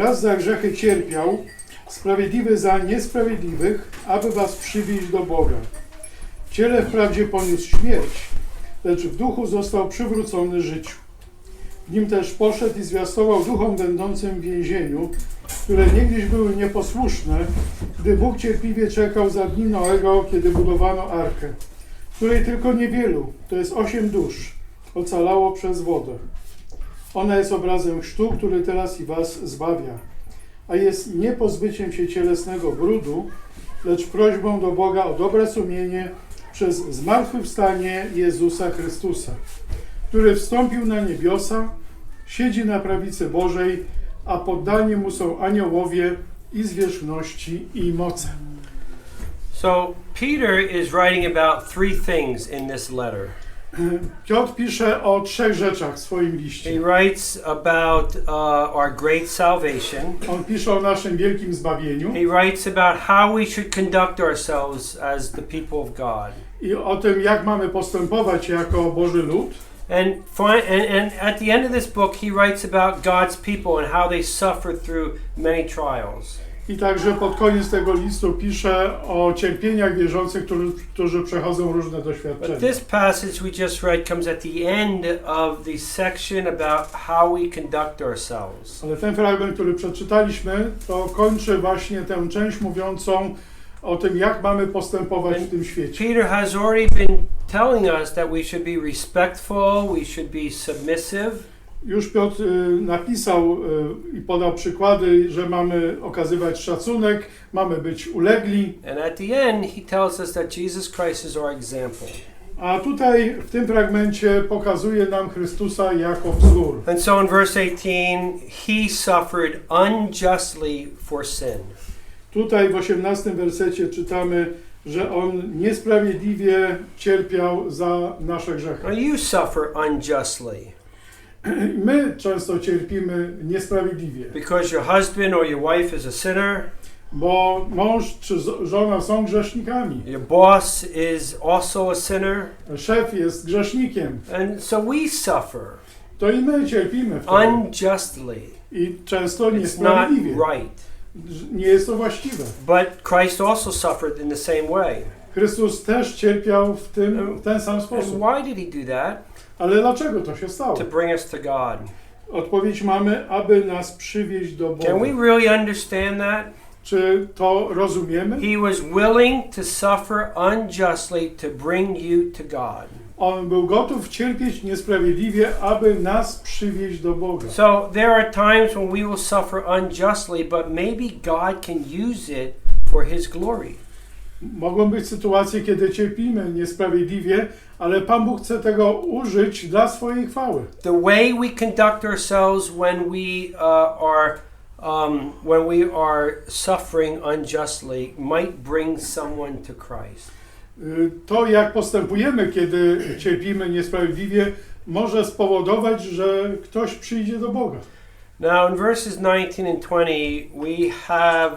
Raz za grzechy cierpiał, sprawiedliwy za niesprawiedliwych, aby was przywieźć do Boga. W ciele wprawdzie poniósł śmierć, lecz w duchu został przywrócony życiu. W nim też poszedł i zwiastował duchom będącym w więzieniu, które niegdyś były nieposłuszne, gdy Bóg cierpliwie czekał za dni Noego, kiedy budowano arkę, której tylko niewielu, to jest 8 dusz, ocalało przez wodę. Ona jest obrazem chrztu, który teraz i was zbawia, a jest nie pozbyciem się cielesnego brudu, lecz prośbą do Boga o dobre sumienie przez zmartwychwstanie Jezusa Chrystusa, który wstąpił na niebiosa, siedzi na prawicy Bożej, a poddani mu są aniołowie i zwierzchności i moce. So Peter is writing about 3 things in this letter. Piotr pisze o 3 rzeczach w swoim liście. He writes about our great salvation. On pisze o naszym wielkim zbawieniu. He writes about how we should conduct ourselves as the people of God. I o tym, jak mamy postępować jako Boży lud. And at the end of this book, he writes about God's people and how they suffer through many trials. I także pod koniec tego listu pisze o cierpieniach wierzących, którzy przechodzą różne doświadczenia. But this passage we just read comes at the end of the section about how we conduct ourselves. Ale ten fragment, który przeczytaliśmy, to kończy właśnie tę część mówiącą o tym, jak mamy postępować w tym świecie. Peter has already been telling us that we should be respectful, we should be submissive. Już Piotr napisał i podał przykłady, że mamy okazywać szacunek, mamy być ulegli. And at the end he tells us that Jesus Christ is our example. A tutaj w tym fragmencie pokazuje nam Chrystusa jako wzór. And so in verse 18 he suffered unjustly for sin. Tutaj w 18 wersecie czytamy, że on niesprawiedliwie cierpiał za nasze grzechy. Now you suffer unjustly. My często cierpimy niesprawiedliwie. Because your husband or your wife is a sinner. Bo mąż czy żona są grzesznikami. Your boss is also a sinner. Szef jest grzesznikiem. And so we suffer. To i my cierpimy wtedy. Unjustly. I często It's niesprawiedliwie. not right. Nie jest to właściwe. But Christ also suffered in the same way. Chrystus też cierpiał w ten sam And sposób. why did he do that? Ale dlaczego to się stało? To bring us to God. Odpowiedź mamy, aby nas przywieźć do Boga. Can we really understand that? Czy to rozumiemy? He was willing to suffer unjustly to bring you to God. On był gotów cierpieć niesprawiedliwie, aby nas przywieźć do Boga. So there are times when we will suffer unjustly, but maybe God can use it for His glory. Mogą być sytuacje, kiedy cierpimy niesprawiedliwie, ale Pan Bóg chce tego użyć dla swojej chwały. The way we conduct ourselves when we are suffering unjustly might bring someone to Christ. To, jak postępujemy, kiedy cierpimy niesprawiedliwie, może spowodować, że ktoś przyjdzie do Boga. Now in verses 19 and 20 we have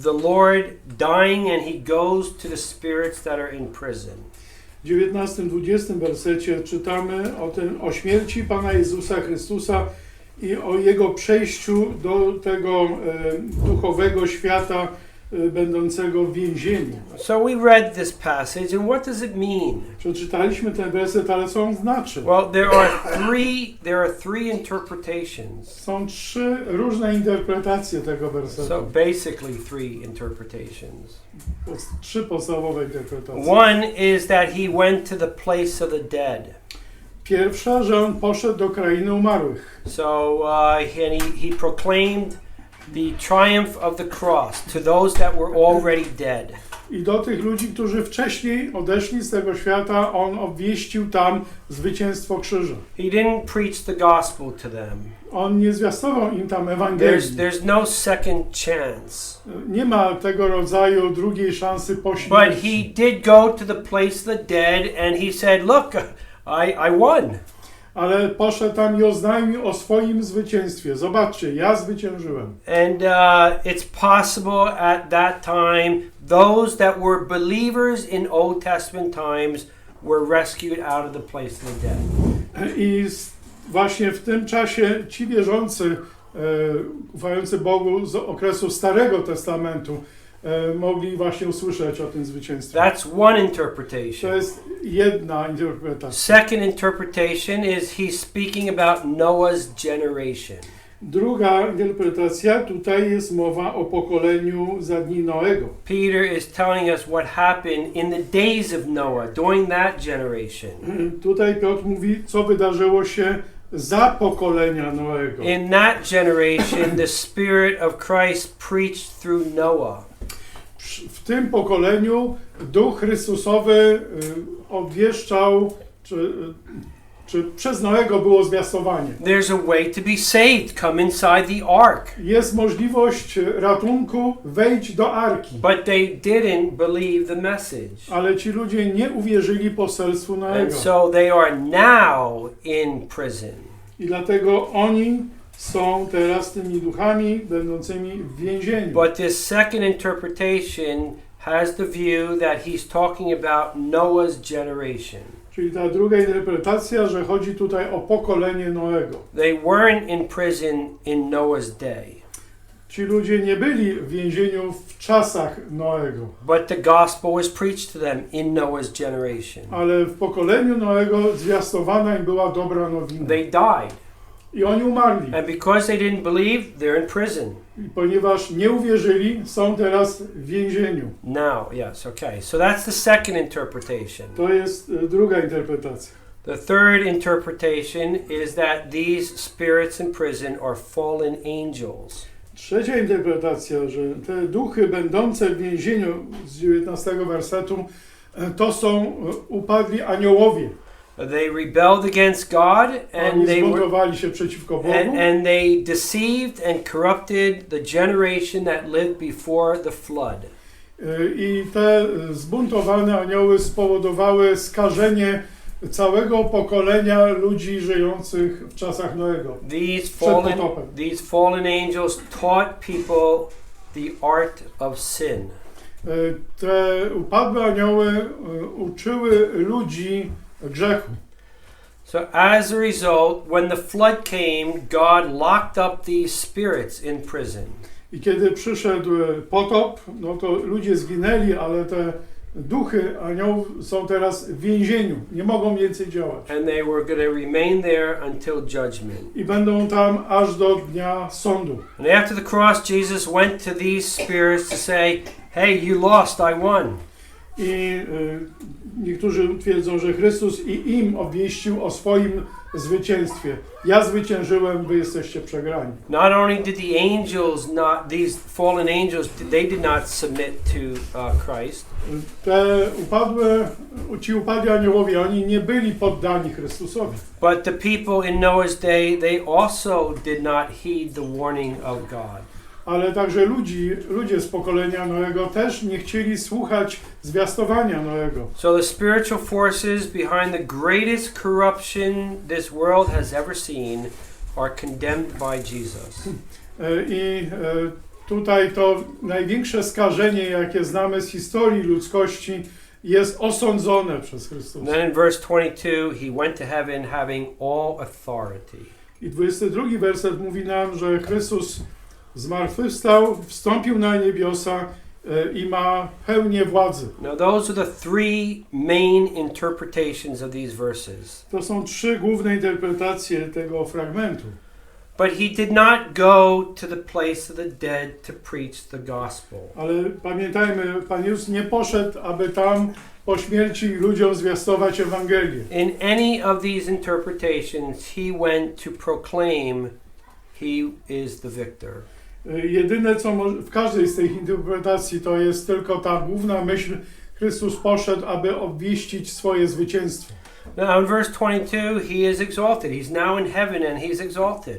the Lord dying and He goes to the spirits that are in prison. W 19-20 wersecie czytamy o śmierci Pana Jezusa Chrystusa i o Jego przejściu do tego duchowego świata będącego w więzieniu. So we read this passage and what does it mean? Przeczytaliśmy ten werset, ale co on znaczy? Well, there are three interpretations. Są 3 różne interpretacje tego wersetu. So basically 3 interpretations. 3 podstawowe interpretacje. One is that he went to the place of the dead. Pierwsza, że on poszedł do krainy umarłych. So he proclaimed the triumph of the cross to those that were already dead. I do tych ludzi, którzy wcześniej odeszli z tego świata, on obwieścił tam zwycięstwo krzyża. He didn't preach the gospel to them. On nie zwiastował im tam Ewangelii. There's no second chance. Nie ma tego rodzaju drugiej szansy po But śmierci. he did go to the place of the dead and he said, look, I won. Ale poszedł tam i oznajmił o swoim zwycięstwie. Zobaczcie, ja zwyciężyłem. And it's possible at that time, those that were believers in Old Testament times were rescued out of the place of the dead. I właśnie w tym czasie ci wierzący ufający Bogu z okresu Starego Testamentu mogli właśnie usłyszeć o tym zwycięstwie. That's one To interpretation. jest jedna interpretacja. Second interpretation is he's speaking about Noah's generation. Druga interpretacja, tutaj jest mowa o pokoleniu za dni Noego. Peter is telling us what happened in the days of Noah, during that generation. Tutaj Piotr mówi, co wydarzyło się za pokolenia Noego. In that generation, the Spirit of Christ preached through Noah. W tym pokoleniu Duch Chrystusowy obwieszczał, czy przez Noego było zwiastowanie. There's a way to be saved. Come inside the ark. Jest możliwość ratunku, wejdź do arki. But they didn't believe the message. Ale ci ludzie nie uwierzyli poselstwu And Noego. so they are now in prison. I dlatego oni są teraz tymi duchami będącymi w więzieniu. But this second interpretation has the view that he's talking about Noah's generation. Czyli ta druga interpretacja, że chodzi tutaj o pokolenie Noego. They weren't in prison in Noah's day, Ci ludzie nie byli w więzieniu w czasach Noego, but the gospel was preached to them in Noah's generation. ale w pokoleniu Noego zwiastowana im była dobra nowina. They died. I oni umarli. And because they didn't believe, they're in prison. I ponieważ nie uwierzyli, są teraz w więzieniu. Now, yes, okay. So that's the second interpretation. To jest druga interpretacja. The third interpretation is that these spirits in prison are fallen angels. Trzecia interpretacja, że te duchy będące w więzieniu z 19 wersetu to są upadli aniołowie. They rebelled against God and Oni they were zbuntowali się przeciwko Bogu and they deceived and corrupted the generation that lived before the flood. i te zbuntowane anioły spowodowały skażenie całego pokolenia ludzi żyjących w czasach Noego. These fallen angels taught people the art of sin. Te upadłe anioły uczyły ludzi grzechu. So as a result, when the flood came, God locked up these spirits in prison. I kiedy przyszedł potop, no to ludzie zginęli, ale te duchy aniołów są teraz w więzieniu. Nie mogą więcej działać. And they were going to remain there until judgment. I będą tam aż do dnia sądu. And after the cross, Jesus went to these spirits to say, hey, you lost, I won. I niektórzy twierdzą, że Chrystus i im obwieścił o swoim zwycięstwie. Ja zwyciężyłem, wy jesteście przegrani. Not only did the angels not, these fallen angels, they did not submit to Christ. Ci upadli aniołowie, oni nie byli poddani Chrystusowi. But the people in Noah's day, they also did not heed the warning of God. Ale także ludzie z pokolenia Noego też nie chcieli słuchać zwiastowania Noego. So the spiritual forces behind the greatest corruption this world has ever seen are condemned by Jesus. Tutaj to największe skażenie, jakie znamy z historii ludzkości, jest osądzone przez Chrystusa. Then in verse 22, he went to heaven having all authority. I 22 werset mówi nam, że Chrystus zmartwychwstał, wstąpił na niebiosa i ma pełnię władzy. Now those are the three main interpretations of these verses. To są trzy główne interpretacje tego fragmentu. But he did not go to the place of the dead to preach the gospel. Ale pamiętajmy, Pan Jezus nie poszedł, aby tam po śmierci ludziom zwiastować Ewangelię. In any of these interpretations, he went to proclaim he is the victor. Jedyne, co w każdej z tych interpretacji, to jest tylko ta główna myśl. Chrystus poszedł, aby obwieścić swoje zwycięstwo. Now in verse 22, he is exalted. He's now in heaven and he's exalted.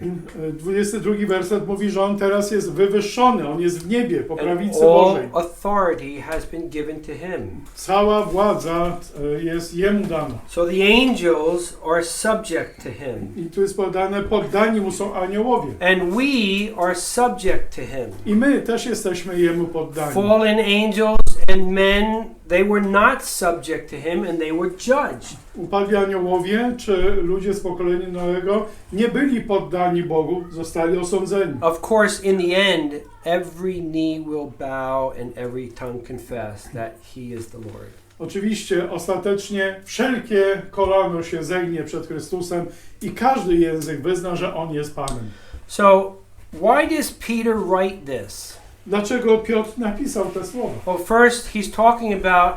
22 werset mówi, że on teraz jest wywyższony, on jest w niebie, po And prawicy all Bożej. authority has been given to him. Cała władza jest jemu dana. So the angels are subject to him. I tu jest podane, poddani mu są aniołowie. And we are subject to him. I my też jesteśmy jemu poddani. Fallen angels and men, they were not subject to him and they were judged. Upadli aniołowie, czy ludzie z pokolenia Noego nie byli poddani Bogu, zostali osądzeni. Of course, in the end, every knee will bow and every tongue confess that he is the Lord. Oczywiście, ostatecznie wszelkie kolano się zegnie przed Chrystusem i każdy język wyzna, że On jest Panem. So, why does Peter write this? Dlaczego Piotr napisał te słowa? Well, first, he's talking about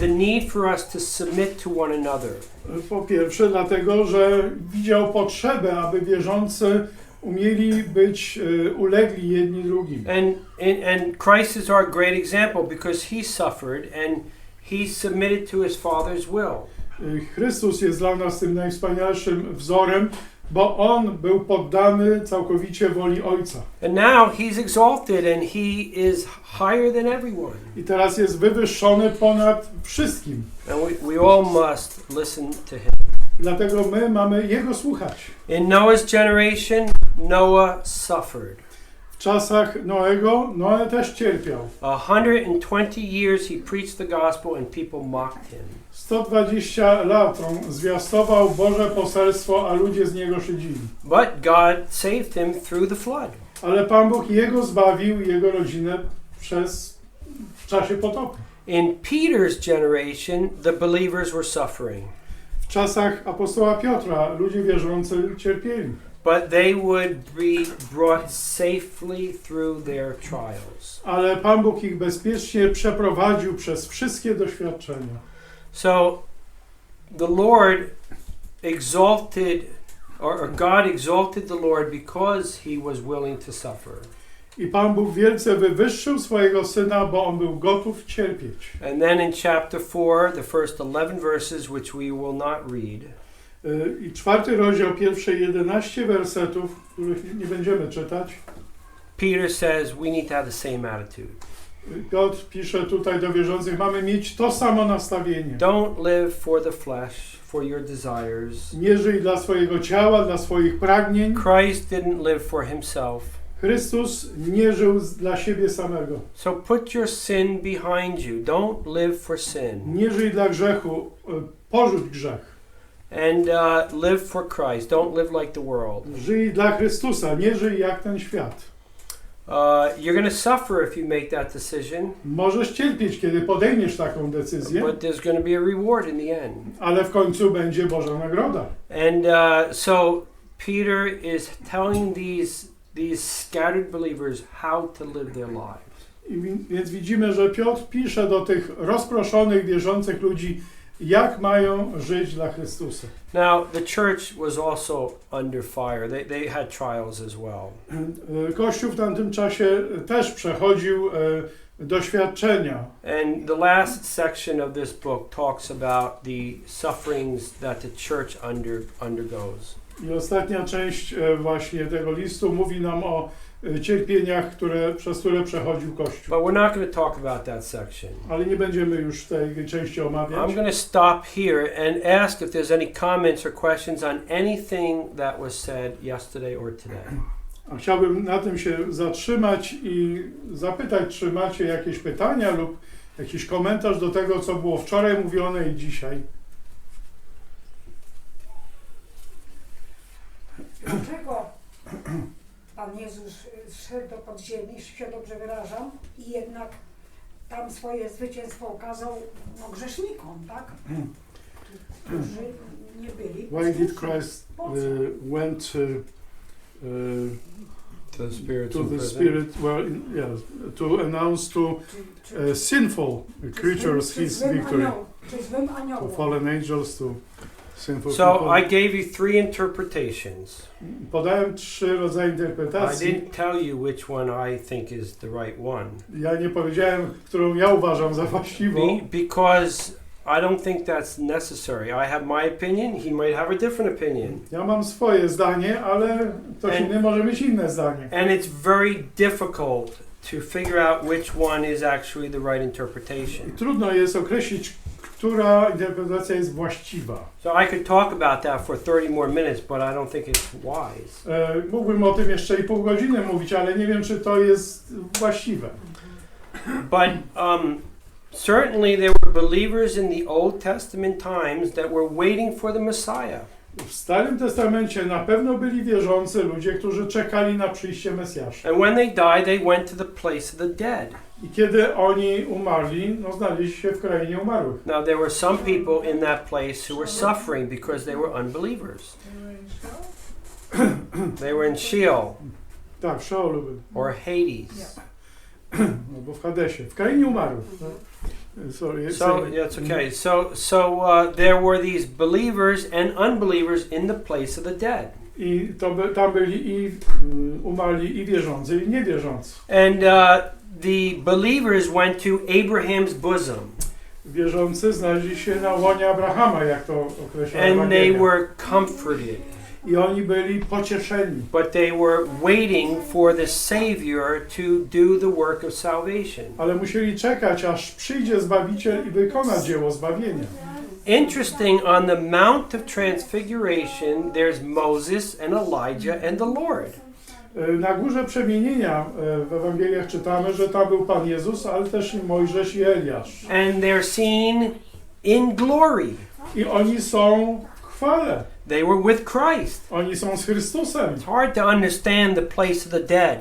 the need for us to submit to one another. Po pierwsze, dlatego, że widział potrzebę, aby wierzący umieli być ulegli jedni drugim. And Christ is our great example because he suffered and he submitted to his Father's will. Chrystus jest dla nas tym najwspanialszym wzorem, bo On był poddany całkowicie woli Ojca. And now he's exalted and he is higher than everyone. I teraz jest wywyższony ponad wszystkim. And we all must listen to him. Dlatego my mamy Jego słuchać. In Noah's generation, Noah suffered. W czasach Noego, Noe też cierpiał. 120 years he preached the gospel and people mocked him. 120 lat on zwiastował Boże poselstwo, a ludzie z niego szydzili. But God saved him through the flood. Ale Pan Bóg jego zbawił i jego rodzinę w czasie potopu. In Peter's generation, the believers were suffering. W czasach apostoła Piotra ludzie wierzący cierpieli. But they would be brought safely through their trials. Ale Pan Bóg ich bezpiecznie przeprowadził przez wszystkie doświadczenia. So the Lord exalted, or God exalted the Lord because he was willing to suffer. I Pan Bóg wielce wywyższył swojego Syna, bo On był gotów cierpieć. And then in chapter 4, the first 11 verses, which we will not read. I 4 rozdział, pierwsze 11 wersetów, których nie będziemy czytać. Peter says we need to have the same attitude. Piotr pisze tutaj do wierzących, mamy mieć to samo nastawienie. Don't live for the flesh, for your desires. Nie żyj dla swojego ciała, dla swoich pragnień. Christ didn't live for himself. Chrystus nie żył dla siebie samego. So put your sin behind you. Don't live for sin. Nie żyj dla grzechu, porzuć grzech. And live for Christ. Don't live like the world. Żyj dla Chrystusa, nie żyj jak ten świat. You're going to suffer if you make that decision. Możesz cierpieć, kiedy podejmiesz taką decyzję, But there's going to be a reward in the end. ale w końcu będzie Boża nagroda. And so Peter is telling these scattered believers how to live their lives. Więc widzimy, że Piotr pisze do tych rozproszonych, wierzących ludzi, jak mają żyć dla Chrystusa. Now, the church was also under fire. They had trials as well. Kościół w tamtym czasie też przechodził doświadczenia. And the last section of this book talks about the sufferings that the church undergoes. I ostatnia część właśnie tego listu mówi nam o cierpieniach, przez które przechodził Kościół. But we're not going to talk about that section. Ale nie będziemy już tej części omawiać. I'm going to stop here and ask if there's any comments or questions on anything that was said yesterday or today. A chciałbym na tym się zatrzymać i zapytać, czy macie jakieś pytania lub jakiś komentarz do tego, co było wczoraj mówione i dzisiaj. Dlaczego Pan Jezus szedł do podziemi, jeśli się dobrze wyrażam, i jednak tam swoje zwycięstwo okazał grzesznikom, tak? Którzy nie byli. Why did Christ went To the spirits to in the prison. Spirit, to announce to sinful creatures his victory, Czy złym to aniołom. fallen angels, to sinful So people. I gave you 3 interpretations. Podałem 3 rodzaje I interpretacji. didn't tell you which one I think is the right one. Ja nie powiedziałem, którą ja uważam za właściwą, Because I don't think that's necessary. I have my opinion, he might have a different opinion. ja mam swoje zdanie, ale ktoś inny może mieć inne zdanie. And it's very difficult to figure out which one is actually the right I interpretation. trudno jest określić, która interpretacja jest właściwa. So I could talk about that for 30 more minutes, but I don't think it's wise. Mógłbym o tym jeszcze i pół godziny mówić, ale nie wiem, czy to jest właściwe. But Certainly there were believers in the Old Testament times that were waiting for the Messiah. W Starym Testamencie na pewno byli wierzący ludzie, którzy czekali na przyjście Mesjasza. And when they died, they went to the place of the dead. I kiedy oni umarli, no znaleźli się w krainie umarłych. Now there were some people in that place who were suffering because they were unbelievers. They were in Sheol Tak, w Szeolu byli. or Hades. No bo w Hadesie, w krainie umarłych. No. Sorry, So that's okay. So there were these believers and unbelievers in the place of the dead. I tam byli i umarli i wierzący, i niewierzący. And the believers went to Abraham's bosom. Wierzący znaleźli się na łonie Abrahama, jak to określa And they Ewangelia. were comforted. I oni byli pocieszeni. But they were waiting for the Savior to do the work of salvation. Ale musieli czekać, aż przyjdzie Zbawiciel i wykona dzieło zbawienia. Interesting, on the Mount of Transfiguration, there's Moses and Elijah and the Lord. Na Górze Przemienienia w Ewangeliach czytamy, że tam był Pan Jezus, ale też i Mojżesz i Eliasz. And they're seen in glory. I oni są w chwale. They were with Christ. Oni są z Chrystusem. It's hard to understand the place of the dead.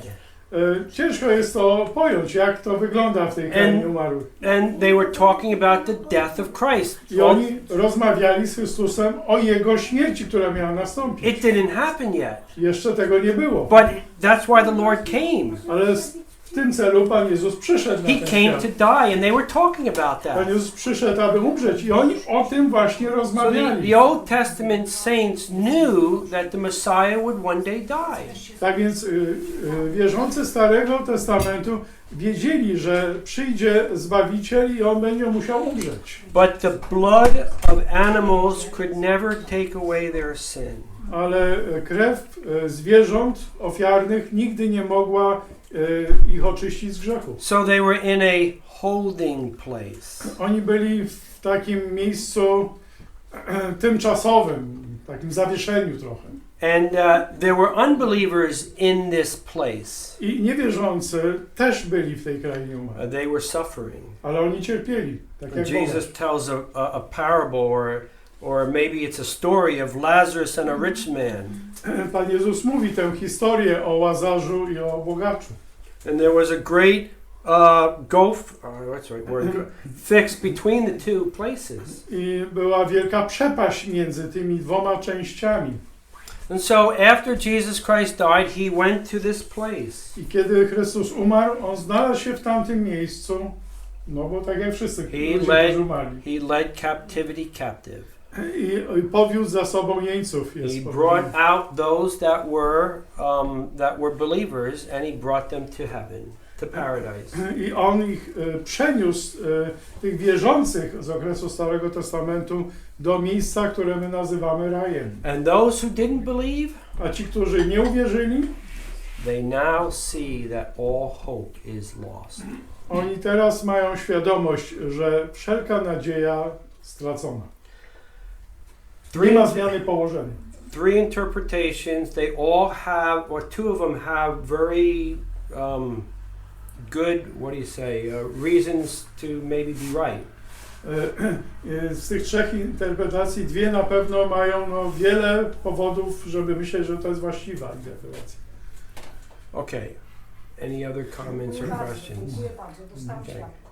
Ciężko jest to pojąć, jak to wygląda w tej krainie umarłych. And they were talking about the death of Christ. I oni rozmawiali z Chrystusem o Jego śmierci, która miała nastąpić. It didn't happen yet. Jeszcze tego nie było. But that's why the Lord came. Ale w tym celu Pan Jezus przyszedł na He ten came to świat. die, and they were talking about Pan that. Jezus przyszedł, aby umrzeć. I oni o tym właśnie So rozmawiali. the Old Testament saints knew that the Messiah would one day die. Tak więc wierzący Starego Testamentu wiedzieli, że przyjdzie Zbawiciel i On będzie musiał umrzeć. But the blood of animals could never take away their sin. Ale krew zwierząt ofiarnych nigdy nie mogła ich oczyścić z grzechu. So they were in a holding place. Oni byli w takim miejscu tymczasowym, takim zawieszeniu trochę. And there were unbelievers in this place. I niewierzący też byli w tej krainie umarłych, They were suffering. ale oni cierpieli, tak jak Jesus tells a parable or maybe it's a story of Lazarus and a rich man. Pan Jezus mówi tę historię o Łazarzu i o bogaczu. And there was a great gulf, what's the right word, fixed between the two places. I była wielka przepaść między tymi dwoma częściami. And so after Jesus Christ died, he went to this place. I kiedy Chrystus umarł, On znalazł się w tamtym miejscu, no bo tak jak wszyscy ludzie, którzy umarli. He led captivity captive. I powiódł za sobą jeńców. Jest He powiedziane. brought out those that were believers, and he brought them to heaven, to paradise. I On ich przeniósł, tych wierzących z okresu Starego Testamentu, do miejsca, które my nazywamy rajem. And those who didn't believe, A ci, którzy nie uwierzyli, they now see that all hope is lost. oni teraz mają świadomość, że wszelka nadzieja stracona. Nie ma zmiany położenia. Three interpretations. They all have, or two of them have very good, what do you say, reasons to maybe be right. Z tych trzech interpretacji dwie na pewno mają wiele powodów, żeby myśleć, że to jest właściwa interpretacja. Okay. Any other comments or questions? Dziękuję bardzo, dostałam Okay. światło.